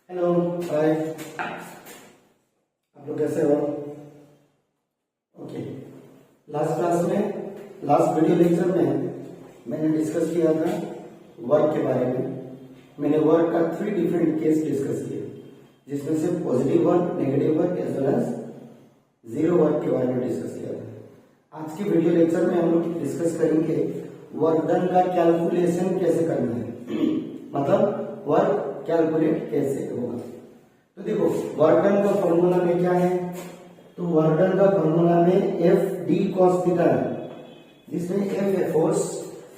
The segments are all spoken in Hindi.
हेलो हाय, आप लोग कैसे हो? ओके, लास्ट वीडियो लेक्चर में मैंने डिस्कस किया था वर्क के बारे में। मैंने वर्क का 3 डिफरेंट केस डिस्कस किए, जिसमें से positive work, negative work as well as zero work के बारे में डिस्कस किया था। आज के वीडियो लेक्चर में हम लोग डिस्कस करेंगे वर्क डन का कैलकुलेशन कैसे करना है मतलब वर्क कैलकुलेट कैसे होगा। तो देखो, वर्क डन का फॉर्मूला में क्या है, तो वर्क डन का फॉर्मूला में एफ डी कॉस थीटा है, जिसमें एफ है फोर्स,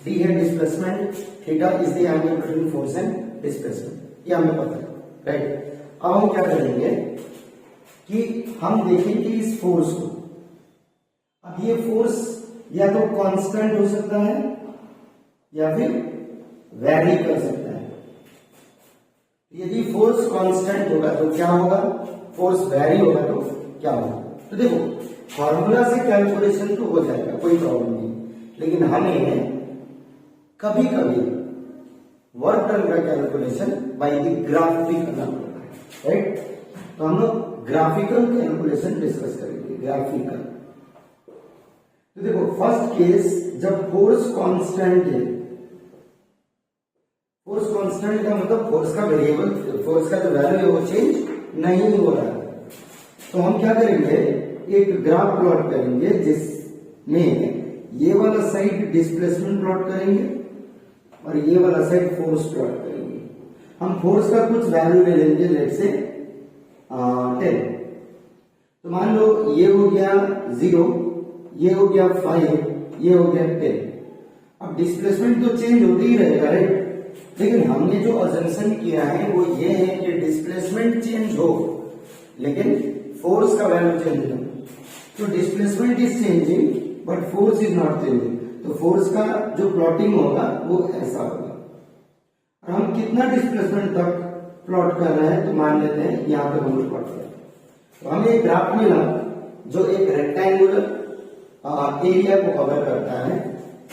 डी है displacement, theta is the angle between force and displacement. ये हमें पता है, राइट। अब हम क्या करेंगे कि हम देखेंगे इस फोर्स को। अब ये फोर्स या तो कांस्टेंट हो सकता है या फिर वैरी कर सकता है। यदि फोर्स कांस्टेंट होगा तो क्या होगा, फोर्स वैरी होगा तो क्या होगा। तो देखो, फॉर्मूला से कैलकुलेशन तो हो जाएगा, कोई प्रॉब्लम नहीं, लेकिन हमें कभी कभी वर्क डन का कैलकुलेशन बाय द ग्राफ भी करना पड़ता है, राइट। तो हम लोग ग्राफिकल कैलकुलेशन डिस्कस करेंगे, ग्राफिकल। तो देखो, फर्स्ट केस जब फोर्स कांस्टेंट है, फोर्स कांस्टेंट का मतलब फोर्स का वेरिएबल, फोर्स का जो वैल्यू है वो चेंज नहीं हो रहा है। तो हम क्या करेंगे, एक ग्राफ प्लॉट करेंगे जिसमें ये वाला साइड डिस्प्लेसमेंट प्लॉट करेंगे और ये वाला साइड फोर्स प्लॉट करेंगे। हम फोर्स का कुछ वैल्यू ले लेंगे, लेट से 10। तो मान लो ये हो गया 0, ये हो गया 5, ये हो गया 10। अब डिस्प्लेसमेंट तो चेंज होते ही रहेगा, राइट। लेकिन हमने जो अजम्पशन किया है वो ये है कि डिस्प्लेसमेंट चेंज हो लेकिन फोर्स का वैल्यू चेंज हो। तो displacement is changing but force is not changing. तो फोर्स का जो प्लॉटिंग होगा वो ऐसा होगा। और हम कितना डिस्प्लेसमेंट तक प्लॉट कर रहे हैं तो मान लेते हैं यहां पे हम प्लॉट कर रहे हैं। तो हमें एक ग्राफ मिला जो एक रेक्टेंगुलर एरिया को कवर करता है।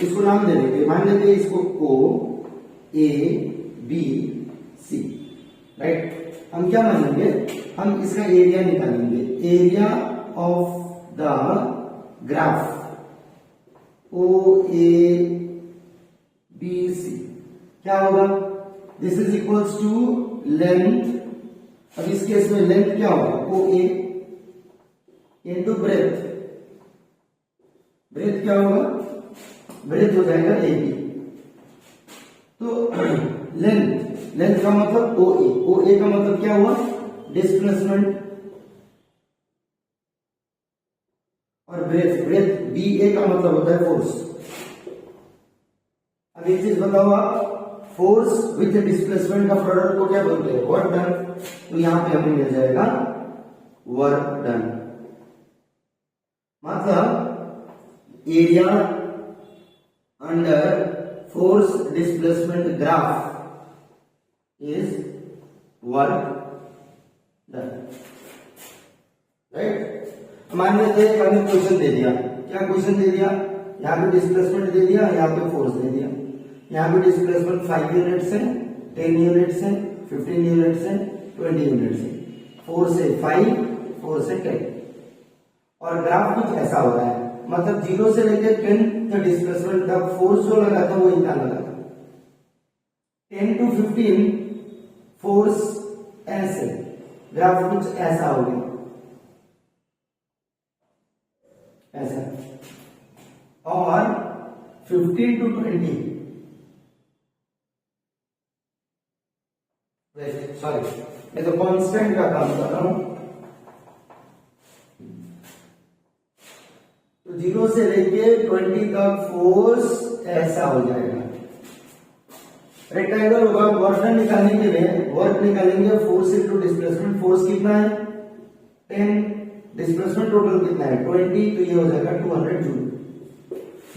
इसको नाम दे देंगे, मान लेते हैं इसको ओ ए बी सी, राइट। हम क्या मानेंगे, हम इसका एरिया निकालेंगे, area of the graph O A B C क्या होगा, this is equals to length. अब इस केस में लेंथ क्या होगा, O A into breadth. Breadth क्या होगा, ब्रेथ हो जाएगा ए बी। तो लेंथ का मतलब ओ ए का मतलब क्या हुआ, डिस्प्लेसमेंट, और ब्रेथ बी ए का मतलब होता है फोर्स। अब एक चीज बताओ आप, फोर्स विथ डिस्प्लेसमेंट का प्रोडक्ट को क्या बोलते हैं, वर्क डन। तो यहां पे हमें मिल जाएगा वर्क डन, मतलब area under force displacement graph is work done, right। मान लेते हैं हमने क्वेश्चन दे दिया, क्या क्वेश्चन दे दिया, यहाँ पे डिस्प्लेसमेंट दे दिया, यहाँ पे फोर्स दे दिया। यहाँ पे डिस्प्लेसमेंट 5 यूनिट्स है, 10 यूनिट्स है, 15 यूनिट्स है, 20 यूनिट्स है, 4 से 5, 4 से 10। और ग्राफ कुछ ऐसा हो रहा है, मतलब 0 से लेकर 10 तक डिस्प्लेसमेंट तक फोर्स जो लगा था वो इतना लगा था। 10 to 15 फोर्स ऐसे, ग्राफ कुछ ऐसा हो गया, ऐसा। और 15 to 20 सॉरी, मैं तो कांस्टेंट का काम कर रहा हूं। 0 से लेके 20 तक फोर्स ऐसा हो जाएगा। रेक्टेंगल होगा, वर्क डन निकालने के लिए वर्क निकालेंगे, फोर्स इनटू डिस्प्लेसमेंट। फोर्स कितना है 10, डिस्प्लेसमेंट टोटल कितना है 20, तो ये हो जाएगा 200 जूल।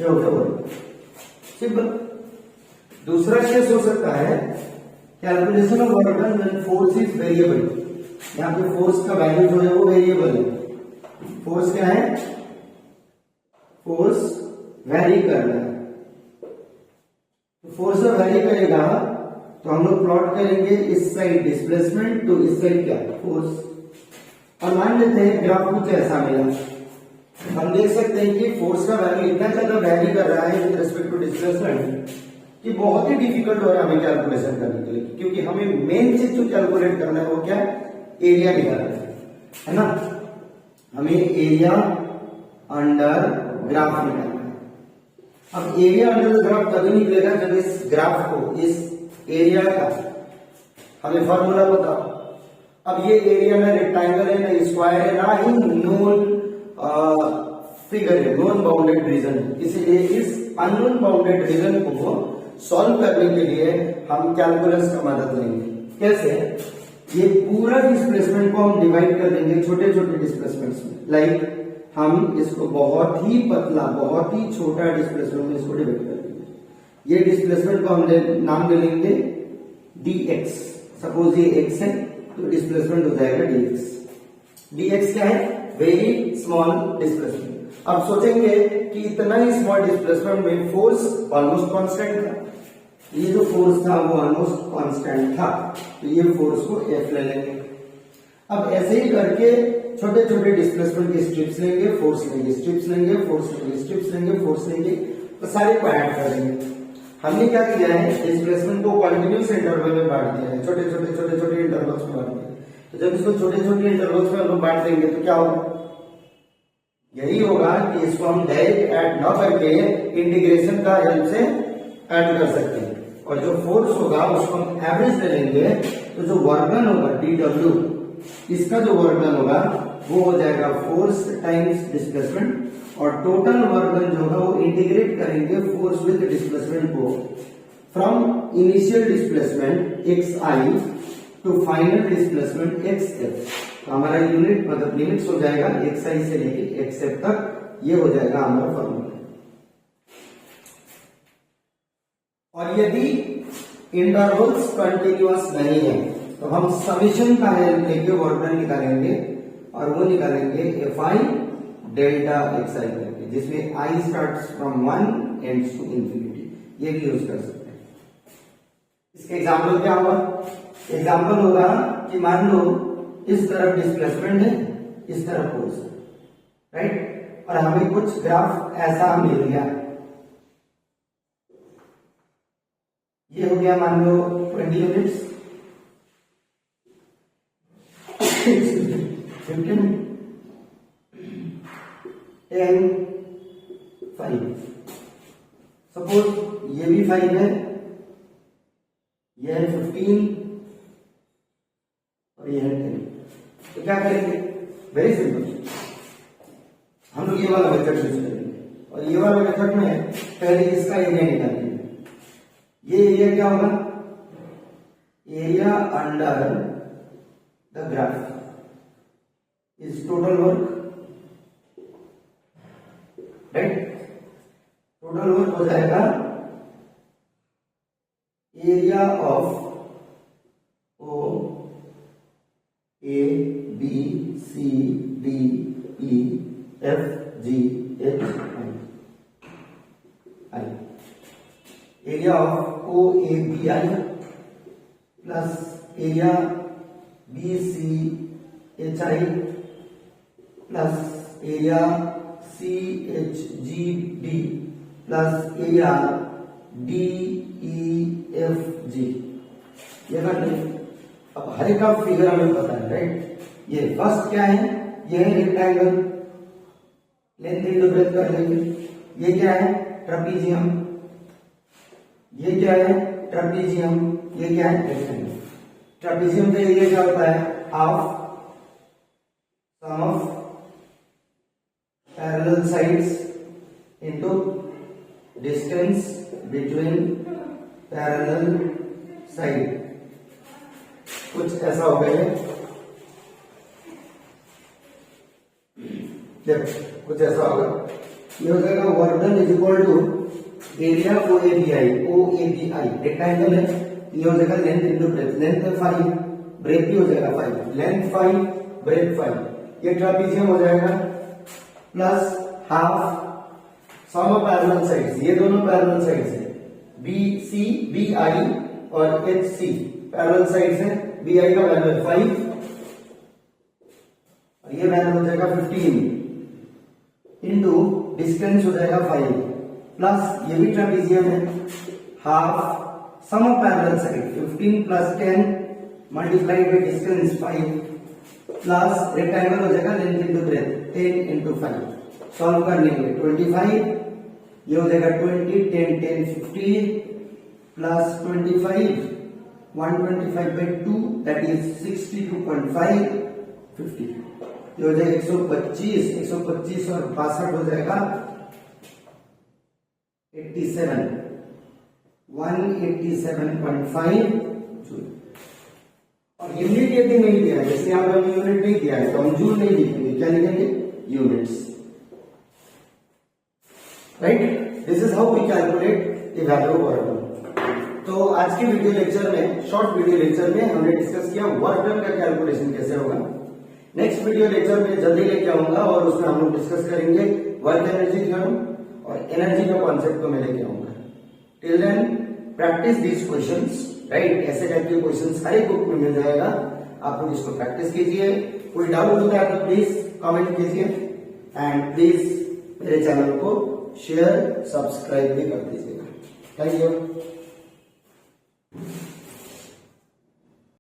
ये हो गया वर्क, सिंपल। दूसरा केस हो सकता है calculation of work done when force is variable. यहाँ पे फोर्स का वैल्यू जो है वो वेरिएबल है। फोर्स क्या है, फोर्स वैरी कर रहा है। तो फोर्स वैरी करेगा तो हम लोग प्लॉट करेंगे इस साइड डिस्प्लेसमेंट तो इस साइड क्या फोर्स। और मान लेते हैं ग्राफ कुछ ऐसा मिला, हम देख सकते हैं कि फोर्स का वैल्यू इतना ज्यादा वैरी कर रहा है विद रिस्पेक्ट टू डिस्प्लेसमेंट कि बहुत ही डिफिकल्ट हो रहा है हमें कैलकुलेशन करने के लिए, क्योंकि हमें मेन चीज जो कैलकुलेट करना है वो क्या है, एरिया निकालना है ना। हमें एरिया अंडर ग्राफ निकालना है। अब एरिया अंडर ग्राफ तभी निकलेगा जब इस ग्राफ को, इस एरिया का हमें फॉर्मूला पता। अब ये एरिया ना रेक्टेंगल है ना स्क्वायर है ना ही नोन फिगर है, नॉन बाउंडेड रीजन है, इसीलिए इस अननोन बाउंडेड रीजन को सॉल्व करने के लिए हम कैलकुलस का मदद लेंगे। कैसे? ये पूरा डिस्प्लेसमेंट को हम डिवाइड कर देंगे छोटे छोटे डिस्प्लेसमेंट्स में। लाइक हम इसको बहुत ही पतला, बहुत ही छोटा डिस्प्लेसमेंट में इसको डिवाइड कर देंगे। ये डिस्प्लेसमेंट को हम नाम दे लेंगे dx। सपोज ये x है तो डिस्प्लेसमेंट हो जाएगा dx। dx क्या है? Very small displacement. अब सोचेंगे कि इतना ही स्मॉल डिस्प्लेसमेंट में फोर्स ऑलमोस्ट कांस्टेंट था, ये जो फोर्स था वो ऑलमोस्ट कांस्टेंट था, तो ये फोर्स को F ले लेंगे। अब ऐसे ही करके छोटे छोटे डिस्प्लेसमेंट के स्ट्रिप्स लेंगे, फोर्स लेंगे, स्ट्रिप्स लेंगे, फोर्स लेंगे, स्ट्रिप्स लेंगे, फोर्स लेंगे, तो सारे को ऐड कर देंगे। हमने क्या किया है, डिस्प्लेसमेंट को कंटिन्यूस इंटरवल में बांट दिया है, छोटे छोटे छोटे छोटे इंटरवल्स में बांट दिया। तो जब इसको छोटे छोटे इंटरवल्स में हम लोग बांट देंगे तो क्या होगा, यही होगा कि इसको हम डायरेक्ट ऐड न करके इंटीग्रेशन का हेल्प से ऐड कर सकते हैं। और जो फोर्स होगा उसको हम एवरेज ले लेंगे, तो जो वर्क डन होगा dw, इसका जो वर्क डन होगा वो हो जाएगा फोर्स टाइम्स डिस्प्लेसमेंट, और टोटल वर्क डन जो होगा वो इंटीग्रेट करेंगे फोर्स विद डिस्प्लेसमेंट को from initial displacement xi to final displacement xf। तो हमारा यूनिट मतलब लिमिट्स हो जाएगा xi से लेके xf तक, ये हो जाएगा हमारा फॉर्मूला। और यदि इंटरवल्स कंटिन्यूअस नहीं है तो हम समेशन का हेल्प लेके वर्क डन निकालेंगे, और वो निकालेंगे fi डेल्टा xi करके, जिसमें i starts from 1 ends to infinity. ये भी यूज कर सकते हैं। इसका एग्जांपल क्या होगा? एग्जांपल होगा कि मान लो इस तरफ डिस्प्लेसमेंट है, इस तरफ फोर्स है, राइट, और हमें कुछ ग्राफ ऐसा मिल गया। ये हो गया मान लो 20 यूनिट्स, 15, 10, 5। सपोज ये भी 5 है, ये है 15 और ये है 10। तो क्या करेंगे? वेरी सिंपल, हम लोग ये वाला मेथड यूज करेंगे, और ये वाला मेथड में पहले इसका एरिया निकालेंगे। ये एरिया क्या होगा? Area under the graph is total work, right. Total work हो जाएगा area of O A B C D E F G H I, area of O A B I plus area B C H I plus area C H G D plus area D E F G. ये कर लें। अब हर एक का फिगर हमें पता है, राइट। ये फर्स्ट क्या है? ये है रेक्टेंगल, लेंथ इंटू ब्रेथ कर लेंगे। ये क्या है? ट्रेपीजियम। ये क्या है? ट्रेपीजियम। ये क्या है? रेक्टेंगल। ट्रेपीजियम का एरिया क्या होता है? Half sum of parallel sides into distance between parallel side. कुछ ऐसा हो गया है, देखो कुछ ऐसा होगा। ये हो जाएगा work done is equal to area O A B I. O A B I rectangle है, ये हो जाएगा length into breadth. Length 5, breadth भी हो जाएगा 5। Length 5, breadth 5। ये ट्रेपीजियम हो जाएगा plus half sum of parallel sides. ये दोनों पैरेलल साइड्स है, बी सी बी आई और एच सी पैरेलल साइड्स है, बी आई का वैल्यू 5 और ये वैल्यू हो जाएगा 15 इंटू डिस्टेंस हो जाएगा 5 प्लस ये भी ट्रेपेजियम है, half sum of parallel side 15 plus 10 multiplied by distance 5 plus rectangle हो जाएगा length into breath 10 into 5 solve कर लेंगे 25 ये हो जाएगा 20 10 10 50 प्लस 25 125 by 2 that is 62.5 50 ये हो जाएगा 125 और 62 हो जाएगा 87 187.5 जूल। और यूनिट यदि नहीं दिया है, जैसे यहाँ पर यूनिट नहीं दिया है तो हम जूल नहीं लिखेंगे, क्या लिखेंगे units, right. This is how we calculate the value of work. तो आज के वीडियो लेक्चर में, शॉर्ट वीडियो लेक्चर में हमने डिस्कस किया वर्क डन का कैलकुलेशन कैसे होगा। नेक्स्ट वीडियो लेक्चर में जल्दी लेके आऊंगा और उसमें हम लोग डिस्कस करेंगे वर्क एनर्जी थ्योरम और एनर्जी का कॉन्सेप्ट को मैं लेके आऊंगा। Till then practice these questions, right. ऐसे टाइप के क्वेश्चंस हर एक बुक में मिल जाएगा, आप लोग इसको प्रैक्टिस कीजिए। कोई डाउट होता है तो प्लीज कमेंट कीजिए एंड प्लीज मेरे चैनल को शेयर सब्सक्राइब भी कर दीजिएगा। Thank you.